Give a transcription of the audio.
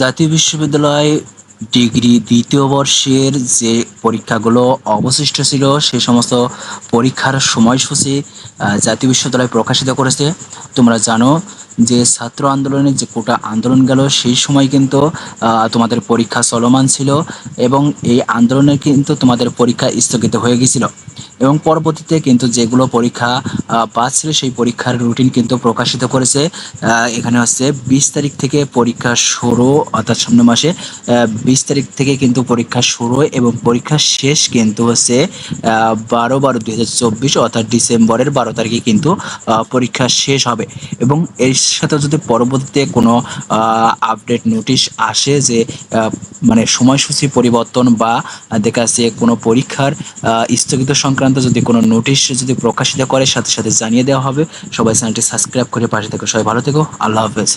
জাতীয় বিশ্ববিদ্যালয় ডিগ্রি দ্বিতীয় বর্ষের যে পরীক্ষাগুলো অবশিষ্ট ছিল সে সমস্ত পরীক্ষার সময়সূচি জাতীয় বিশ্ববিদ্যালয় প্রকাশিত করেছে। তোমরা জানো যে ছাত্র আন্দোলনের যে কোটা আন্দোলন গেল সেই সময় কিন্তু তোমাদের পরীক্ষা চলমান ছিল এবং এই আন্দোলনে কিন্তু তোমাদের পরীক্ষা স্থগিত হয়ে গিয়েছিল এবং পরবর্তীতে কিন্তু যেগুলো পরীক্ষা বাদ ছিল সেই পরীক্ষার রুটিন কিন্তু প্রকাশিত করেছে। এখানে হচ্ছে 20 তারিখ থেকে পরীক্ষা শুরু, অর্থাৎ সামনের মাসে 20 তারিখ থেকে কিন্তু পরীক্ষা শুরু এবং পরীক্ষা শেষ কিন্তু হচ্ছে 12/12/2024 অর্থাৎ ডিসেম্বরের 12 তারিখে কিন্তু পরীক্ষা শেষ হবে। এবং এর সাথে যদি পরবর্তীতে কোনো আপডেট নোটিশ আসে যে মানে সময়সূচি পরিবর্তন বা দেখা যাচ্ছে কোনো পরীক্ষার স্থগিত সংক্রান্ত যদি কোনো নোটিশ যদি প্রকাশিত করে সাথে সাথে জানিয়ে দেওয়া হবে। সবাই চ্যানেলটি সাবস্ক্রাইব করে পাশে থেকো। সবাই ভালো থেকো। আল্লাহ হাফেজ।